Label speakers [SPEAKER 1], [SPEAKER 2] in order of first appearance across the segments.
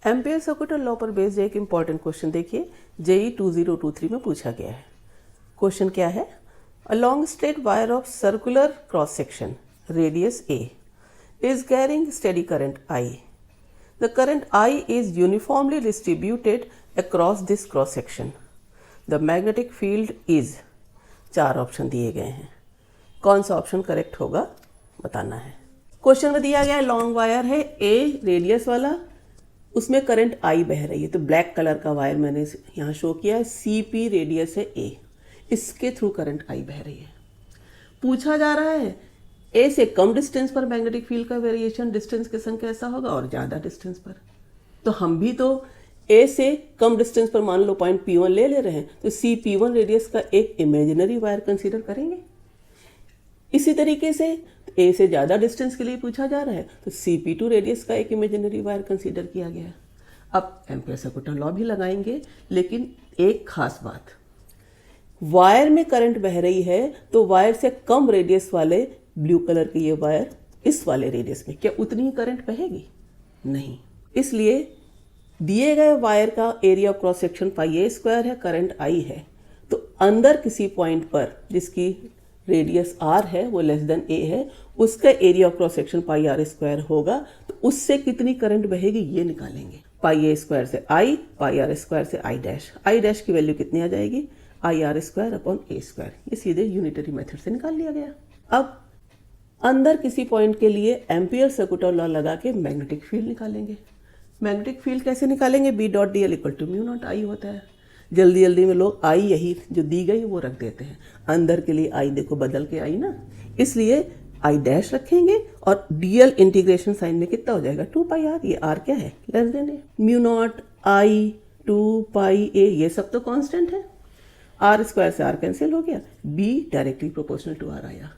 [SPEAKER 1] Ampere circular law पर based एक important question देखिए, जेई 2023 में पूछा गया है। क्वेश्चन क्या है? A long straight wire of circular cross section radius A is carrying steady current I. The current I is uniformly distributed across this cross section. The magnetic field is, 4 option दिए गए हैं। कौन सा option correct होगा बताना है। Question में दिया गया है लॉन्ग वायर है ए रेडियस वाला, उसमें करंट आई बह रही है। तो ब्लैक कलर का वायर मैंने यहाँ शो किया है, सी पी रेडियस है ए, इसके थ्रू करंट आई बह रही है। पूछा जा रहा है ए से कम डिस्टेंस पर मैग्नेटिक फील्ड का वेरिएशन डिस्टेंस के संग कैसा होगा और ज़्यादा डिस्टेंस पर। तो हम भी तो ए से कम डिस्टेंस पर मान लो पॉइंट P1 ले रहे हैं, तो सी P1 रेडियस का एक इमेजिनरी वायर कंसीडर करेंगे। इसी तरीके से ए से ज़्यादा डिस्टेंस के लिए पूछा जा रहा है, तो सी P2 रेडियस का एक इमेजिनरी वायर कंसीडर किया गया है। अब एम्पियर सर्कुलर लॉ भी लगाएंगे, लेकिन एक खास बात, वायर में करंट बह रही है तो वायर से कम रेडियस वाले ब्लू कलर के ये वायर इस वाले रेडियस में क्या उतनी ही करंट बहेगी? नहीं। इसलिए दिए गए वायर का area of cross section pi A square है, करंट आई है, तो अंदर किसी पॉइंट पर जिसकी रेडियस आर है वो लेस देन ए है, उसका area of cross section pi r square होगा, तो उससे कितनी करंट बहेगी ये निकालेंगे। पाई ए स्क्वायर से आई, पाई आर स्क्वायर से आई डैश की वैल्यू कितनी आ जाएगी? I R square upon A square. ये सीधे यूनिटरी मेथड से निकाल लिया गया। अब अंदर किसी पॉइंट के लिए एम्पियर सर्कुलर लॉ लगा के मैग्नेटिक फील्ड निकालेंगे। मैग्नेटिक फील्ड कैसे निकालेंगे? B dot D L equal to mu naught I होता है। जल्दी जल्दी में लोग आई यही जो दी गई वो रख देते हैं, अंदर के लिए आई देखो बदल के आई ना, इसलिए आई डैश रखेंगे और डी एल इंटीग्रेशन साइन में कितना हो जाएगा? 2 पाई आर। ये आर क्या है? Less than A. Mu naught I 2 pi A, ये सब तो कांस्टेंट है। आर स्क्वायर से आर कैंसिल हो गया, B directly proportional to r आया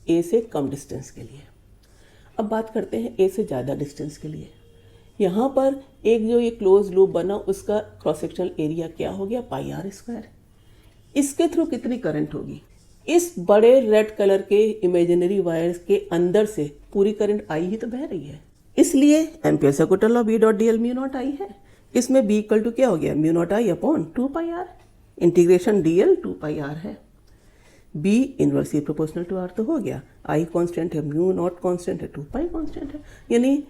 [SPEAKER 1] ए से कम डिस्टेंस के लिए। अब बात करते हैं ए से ज़्यादा डिस्टेंस के लिए। यहाँ पर एक जो ये क्लोज लूप बना उसका क्रॉस सेक्शनल एरिया क्या हो गया? पाई आर स्क्वायर। इसके थ्रू कितनी करंट होगी? इस बड़े रेड कलर के इमेजिनरी वायर्स के अंदर से पूरी करंट आई ही तो बह रही है, इसलिए ampere circular law B dot D L mu naught I है। इसमें बी इक्वल टू क्या हो गया? Mu naught I upon 2 pi R, integration D L 2 pi R है। B inversely proportional to R तो हो गया, आई कांस्टेंट है, म्यू नॉट कांस्टेंट है, 2 पाई कांस्टेंट है। यानी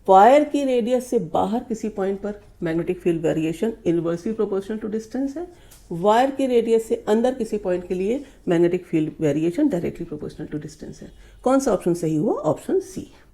[SPEAKER 1] वायर की रेडियस से बाहर किसी पॉइंट पर magnetic field variation inversely proportional to distance है, वायर की रेडियस से अंदर किसी पॉइंट के लिए magnetic field variation directly proportional to distance है। कौन सा ऑप्शन सही हुआ? ऑप्शन सी।